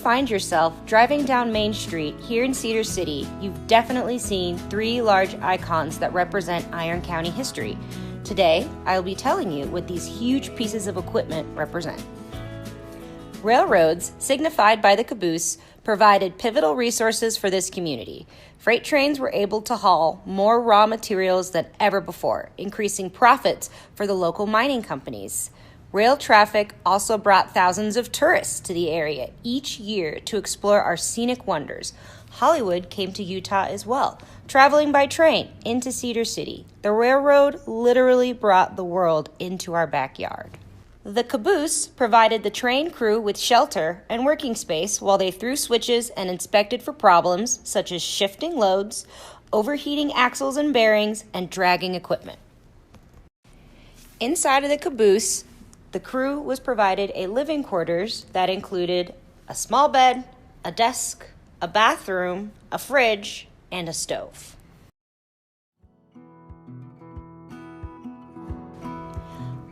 find yourself driving down Main Street here in Cedar City, you've definitely seen three large icons that represent Iron County history. Today, I'll be telling you what these huge pieces of equipment represent. Railroads, signified by the caboose, provided pivotal resources for this community. Freight trains were able to haul more raw materials than ever before, increasing profits for the local mining companies. Rail traffic also brought thousands of tourists to the area each year to explore our scenic wonders. Hollywood came to Utah as well, traveling by train into Cedar City. The railroad literally brought the world into our backyard. The caboose provided the train crew with shelter and working space while they threw switches and inspected for problems such as shifting loads, overheating axles and bearings, and dragging equipment. Inside of the caboose, the crew was provided a living quarters that included a small bed, a desk, a bathroom, a fridge, and a stove.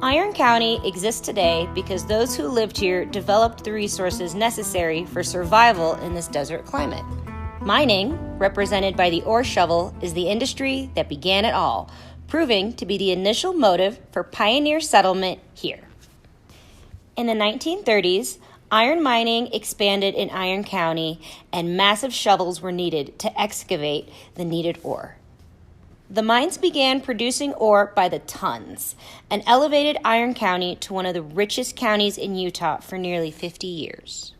Iron County exists today because those who lived here developed the resources necessary for survival in this desert climate. Mining, represented by the ore shovel, is the industry that began it all, proving to be the initial motive for pioneer settlement here. In the 1930s, iron mining expanded in Iron County, and massive shovels were needed to excavate the needed ore. The mines began producing ore by the tons and elevated Iron County to one of the richest counties in Utah for nearly 50 years.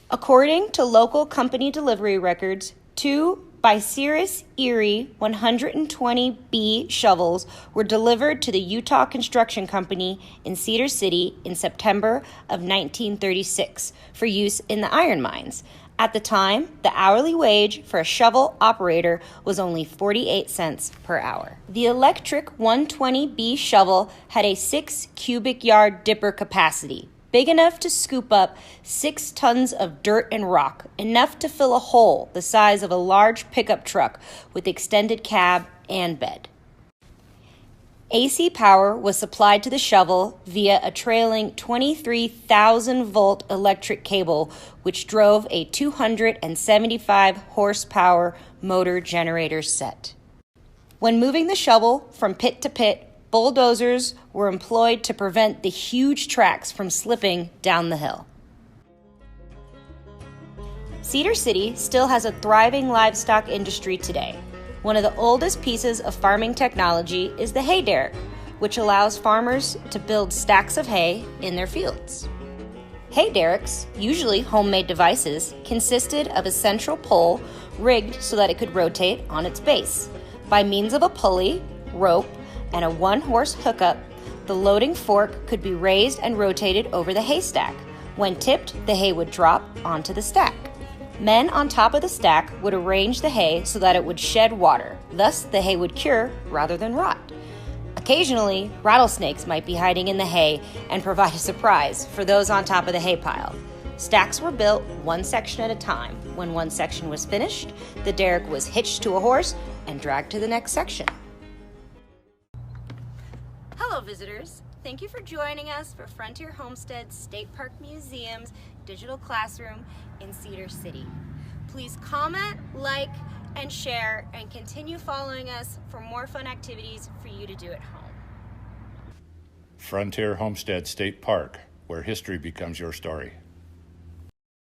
According to local company delivery records, 2 Bucyrus Erie 120B shovels were delivered to the Utah Construction Company in Cedar City in September of 1936 for use in the iron mines. At the time, the hourly wage for a shovel operator was only 48 cents per hour. The electric 120B shovel had a 6 cubic yard dipper capacity, big enough to scoop up 6 tons of dirt and rock, enough to fill a hole the size of a large pickup truck with extended cab and bed. AC power was supplied to the shovel via a trailing 23,000-volt electric cable, which drove a 275 horsepower motor generator set. When moving the shovel from pit to pit, bulldozers were employed to prevent the huge tracks from slipping down the hill. Cedar City still has a thriving livestock industry today. One of the oldest pieces of farming technology is the hay derrick, which allows farmers to build stacks of hay in their fields. Hay derricks, usually homemade devices, consisted of a central pole rigged so that it could rotate on its base. By means of a pulley, rope, and a one-horse hookup, the loading fork could be raised and rotated over the haystack. When tipped, the hay would drop onto the stack. Men on top of the stack would arrange the hay so that it would shed water. Thus, the hay would cure rather than rot. Occasionally, rattlesnakes might be hiding in the hay and provide a surprise for those on top of the hay pile. Stacks were built one section at a time. When one section was finished, the derrick was hitched to a horse and dragged to the next section. Hello, visitors. Thank you for joining us for Frontier Homestead State Park Museum's digital classroom in Cedar City. Please comment, like, and share, and continue following us for more fun activities for you to do at home. Frontier Homestead State Park, where history becomes your story.